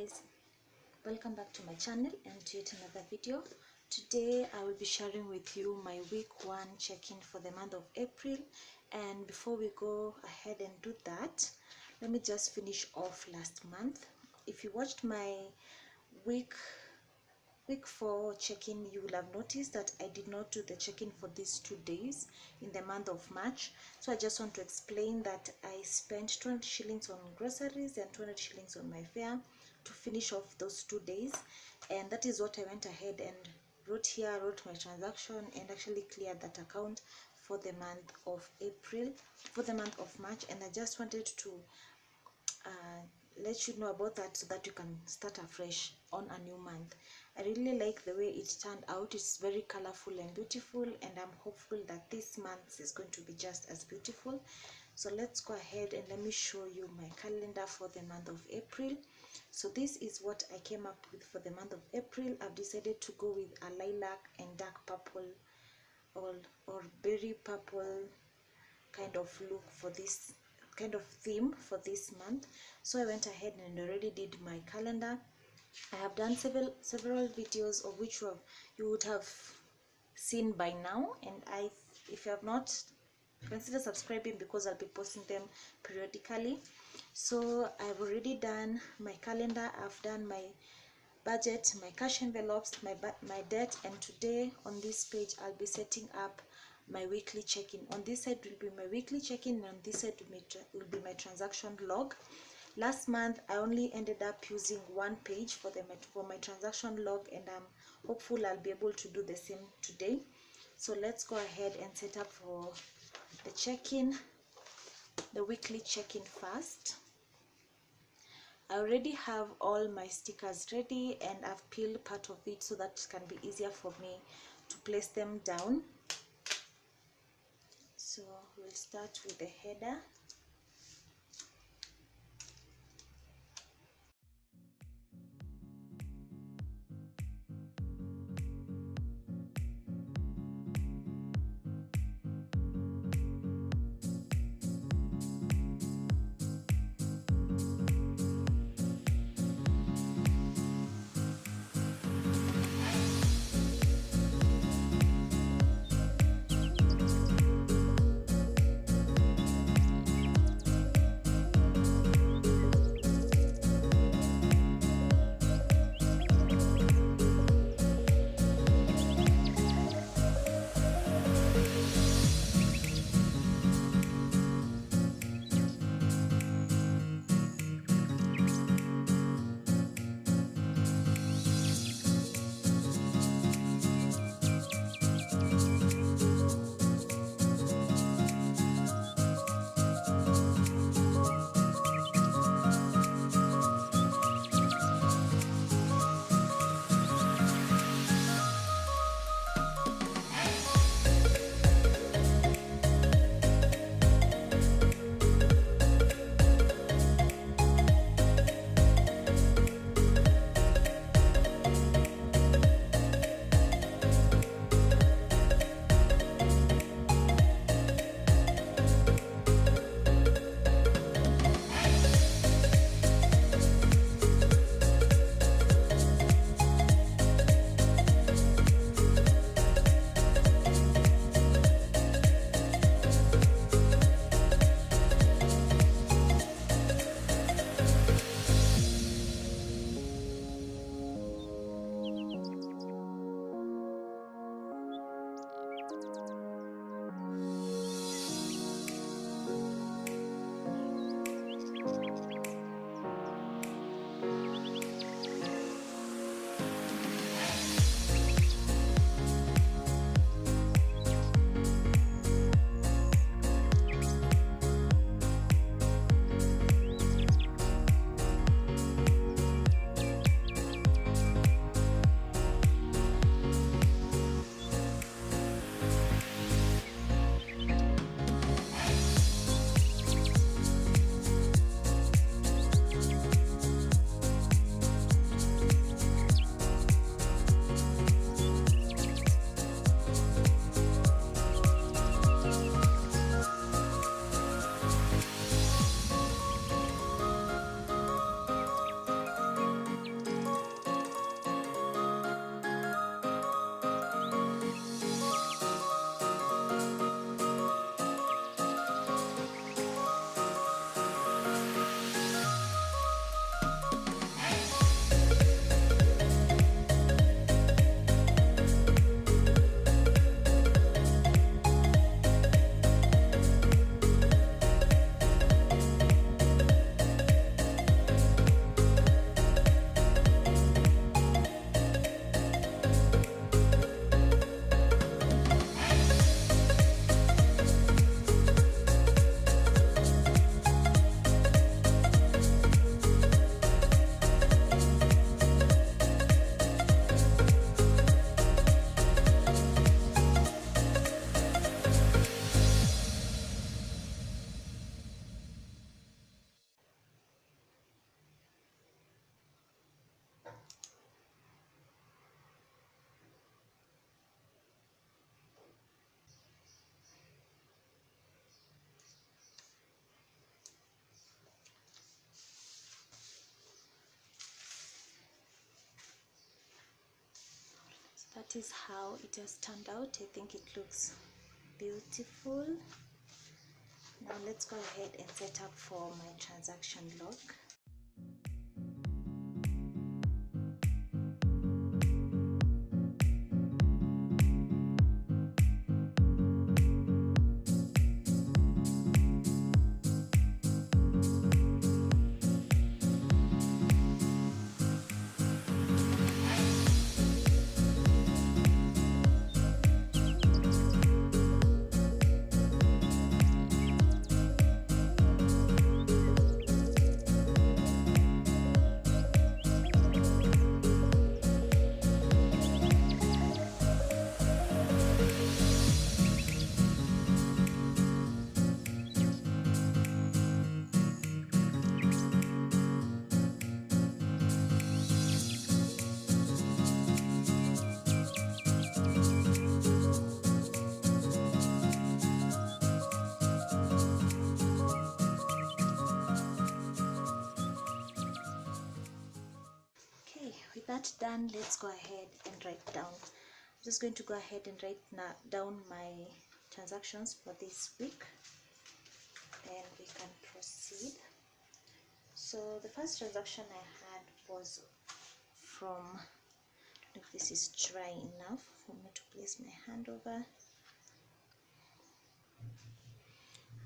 guys, welcome back to my channel and to yet another video. Today I will be sharing with you my week 1 check-in for the month of April, and before we go ahead and do that, let me just finish off last month. If you watched my week 4 check-in, you will have noticed that I did not do the check-in for these 2 days in the month of March. So I just want to explain that I spent 200 shillings on groceries and 200 shillings on my fare to finish off those 2 days, and that is what I went ahead and wrote my transaction and actually cleared that account for the month of March. And I just wanted to let you know about that so that you can start afresh on a new month. I really like the way it turned out. It's very colorful and beautiful, and I'm hopeful that this month is going to be just as beautiful. So let's go ahead and let me show you my calendar for the month of April. So this is what I came up with for the month of April. I've decided to go with a lilac and dark purple or berry purple kind of look for this kind of theme for this month. So I went ahead and already did my calendar. I have done several videos of which you would have seen by now, and if you have not, consider subscribing because I'll be posting them periodically. So I've already done my calendar, I've done my budget, my cash envelopes, my debt, and today on this page I'll be setting up my weekly check-in. On this side will be my weekly check-in, and on this side will be my transaction log. Last month I only ended up using one page for my transaction log, and I'm hopeful I'll be able to do the same today. So let's go ahead and set up for the check-in, the weekly check-in first. I already have all my stickers ready, and I've peeled part of it so that it can be easier for me to place them down. So we'll start with the header. that is how it has turned out. I think it looks beautiful. Now let's go ahead and set up for my transaction log. With that done, let's go ahead and write down. I'm just going to go ahead and write down my transactions for this week, and we can proceed. So the first transaction I had was from, if this is dry enough for me to place my hand over.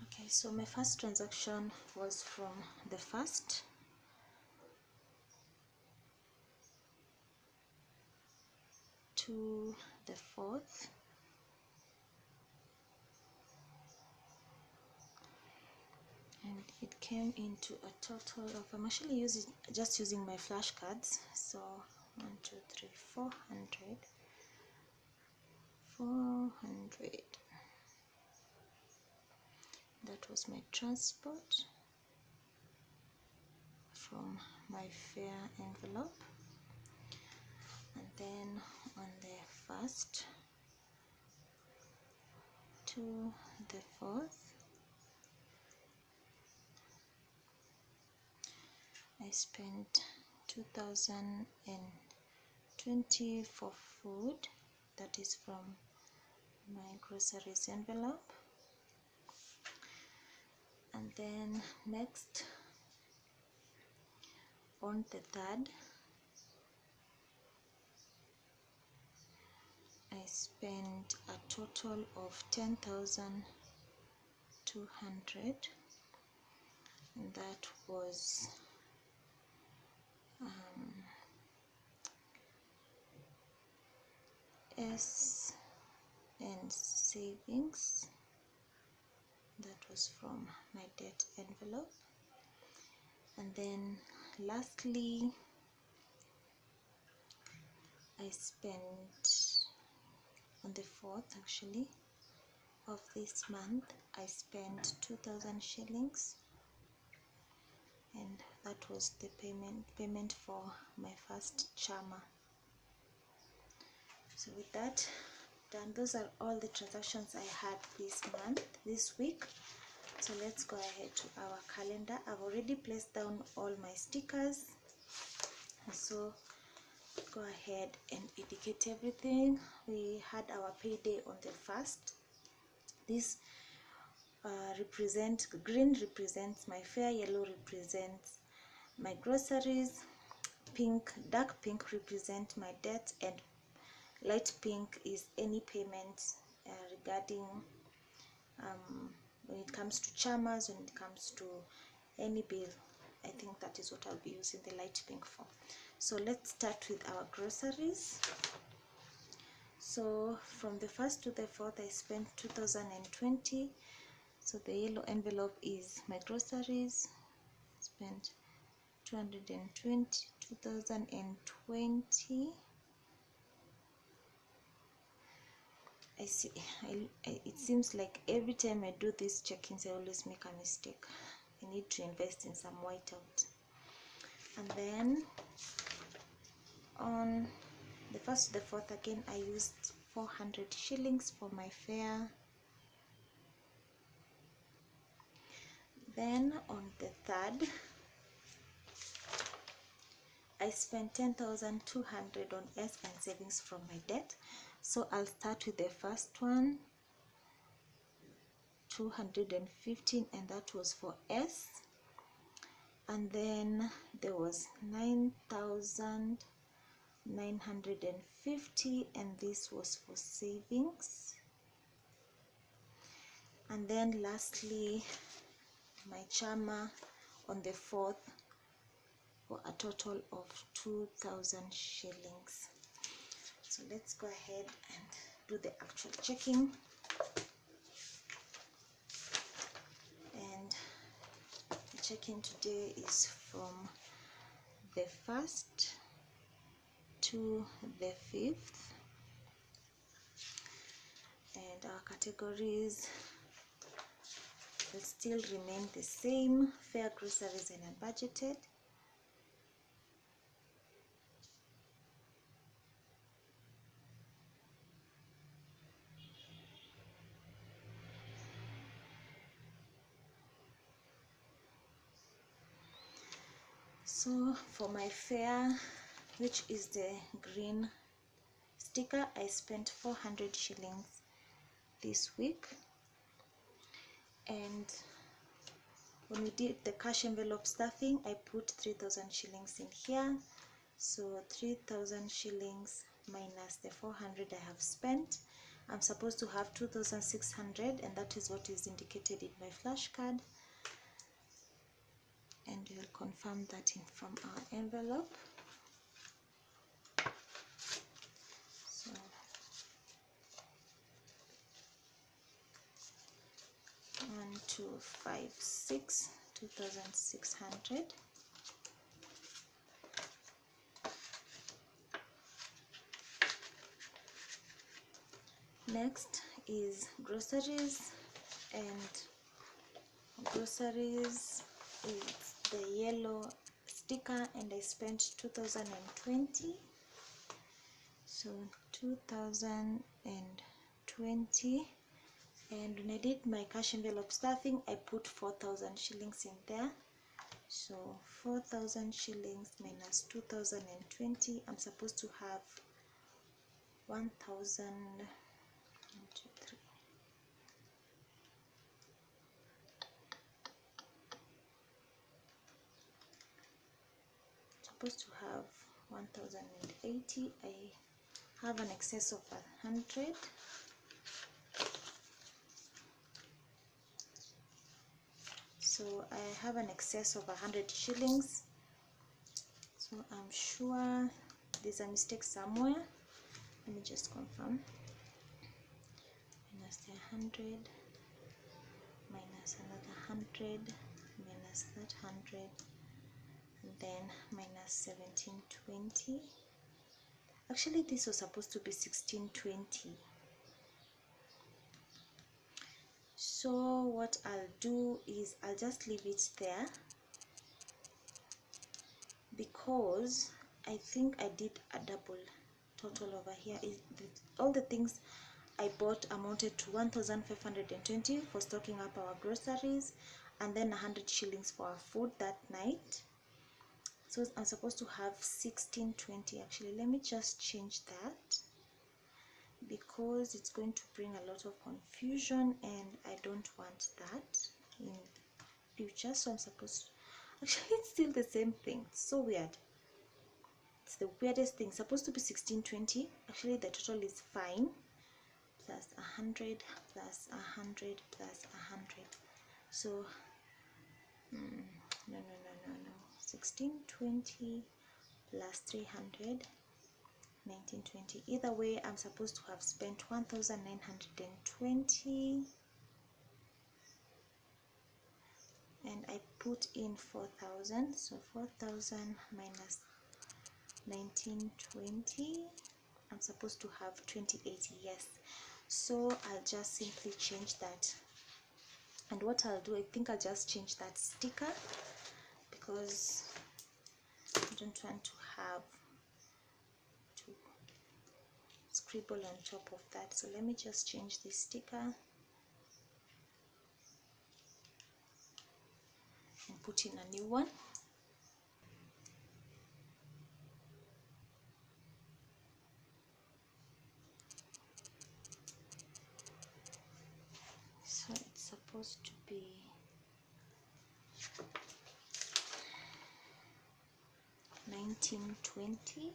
Okay, so my first transaction was from the 1st to the 4th, and it came into a total of, I'm actually just using my flashcards, so 1 2 3 400. That was my transport from my fare envelope. And then on the 1st to the 4th, I spent 2020 for food, that is from my groceries envelope. And then next, on the 3rd, I spent a total of 10,200, and that was S and savings, that was from my debt envelope. And then lastly, I spent on the 4th actually of this month, I spent 2,000 shillings, and that was the payment for my first charmer. So with that done, those are all the transactions I had this week. So let's go ahead to our calendar. I've already placed down all my stickers, so go ahead and indicate everything. We had our payday on the 1st. This green represents my fare, yellow represents my groceries, dark pink represent my debt, and light pink is any payment regarding when it comes to charmers, when it comes to any bill. I think that is what I'll be using the light pink for. So let's start with our groceries. So from the 1st to the 4th, I spent 2020. So the yellow envelope is my groceries. I spent 2020. I see. It seems like every time I do these check-ins, I always make a mistake. I need to invest in some whiteout. And then on the 1st to the 4th, again, I used 400 shillings for my fare. Then on the 3rd, I spent 10,200 on S and savings from my debt. So I'll start with the first one, 215, and that was for S. And then there was 9,950, and this was for savings. And then lastly, my chama on the 4th for a total of 2,000 shillings. So let's go ahead and do the actual checking. And the check-in today is from the 1st to the 5th, and our categories will still remain the same: fair, groceries, and unbudgeted. So for my fare, which is the green sticker, I spent 400 shillings this week. And when we did the cash envelope stuffing, I put 3,000 shillings in here. So 3,000 shillings minus the 400 I have spent, I'm supposed to have 2,600, and that is what is indicated in my flashcard. And we'll confirm that in from our envelope. So 1256, 2,600. Next is groceries, and groceries is the yellow sticker, and I spent 2,020. So 2,020, and when I did my cash envelope stuffing, I put 4,000 shillings in there. So 4,000 shillings minus 2,020, I'm supposed to have 1,000. Supposed to have 1,080. I have an excess of 100. So I have an excess of 100 shillings. So I'm sure there's a mistake somewhere. Let me just confirm. Minus the 100, minus another 100, minus that 100, and then minus 1720. Actually, this was supposed to be 1620. So what I'll do is I'll just leave it there, because I think I did a double total over here. All the things I bought amounted to 1,520 for stocking up our groceries, and then 100 shillings for our food that night. So I'm supposed to have 1620. Actually, let me just change that, because it's going to bring a lot of confusion, and I don't want that in future. So I'm supposed to, actually it's still the same thing. It's so weird. It's the weirdest thing. It's supposed to be 1620. Actually the total is fine, plus 100 plus 100 plus 100. So no, 1620 plus 300, 1920. Either way, I'm supposed to have spent 1,920, and I put in 4,000. So 4,000 minus 1920, I'm supposed to have 2080. Yes. So I'll just simply change that. And what I'll do, I think I'll just change that sticker, because I don't want to have to scribble on top of that. So let me just change this sticker and put in a new one. 1920.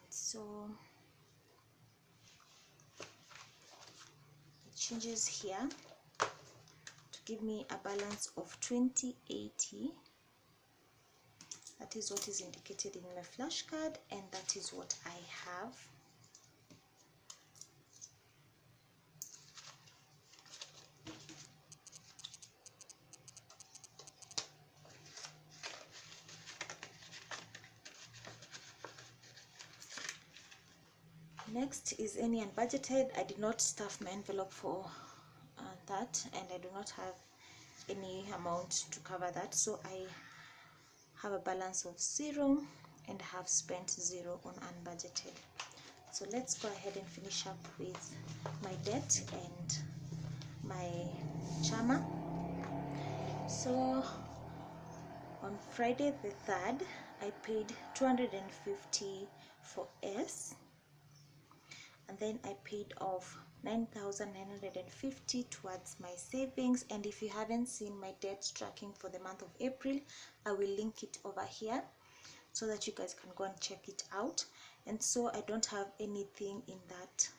So it changes here to give me a balance of 2080. That is what is indicated in my flashcard, and that is what I have. Next is any unbudgeted. I did not stuff my envelope for that, and I do not have any amount to cover that, so I have a balance of 0 and have spent 0 on unbudgeted. So let's go ahead and finish up with my debt and my charmer. So on Friday the 3rd, I paid 250 for S, and then I paid off 9,950 towards my savings. And if you haven't seen my debt tracking for the month of April, I will link it over here so that you guys can go and check it out. And so I don't have anything in that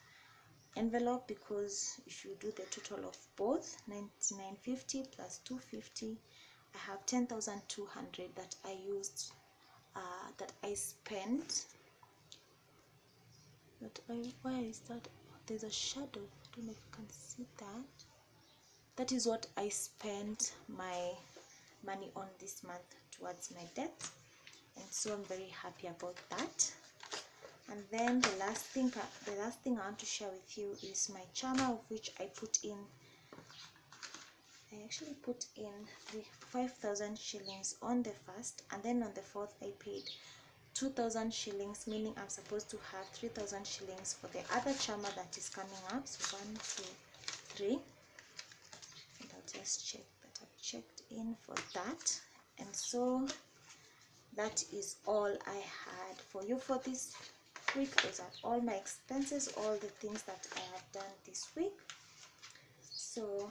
envelope, because if you do the total of both 9950 plus 250, I have 10,200 that I used, that I spent. Why is that? There's a shadow. I don't know if you can see that. That is what I spent my money on this month towards my debt, and so I'm very happy about that. And then the last thing I want to share with you is my charmer, of which I actually put in the 5,000 shillings on the 1st, and then on the 4th I paid 2,000 shillings, meaning I'm supposed to have 3,000 shillings for the other charmer that is coming up. So 1, 2, 3, and I'll just check that I've checked in for that. And so that is all I had for you for this week. Those are all my expenses, all the things that I have done this week. So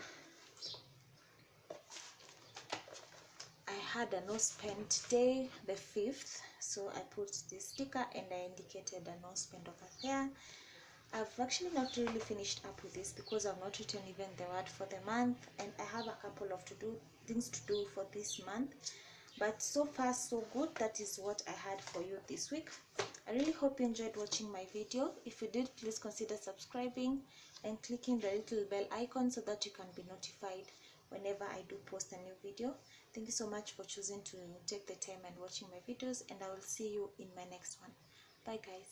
I had a no spend day, the 5th, so I put this sticker and I indicated a no spend over there. I've actually not really finished up with this because I've not written even the word for the month, and I have a couple of things to do for this month. But so far so good. That is what I had for you this week. I really hope you enjoyed watching my video. If you did, please consider subscribing and clicking the little bell icon so that you can be notified whenever I do post a new video. Thank you so much for choosing to take the time and watching my videos, and I will see you in my next one. Bye guys.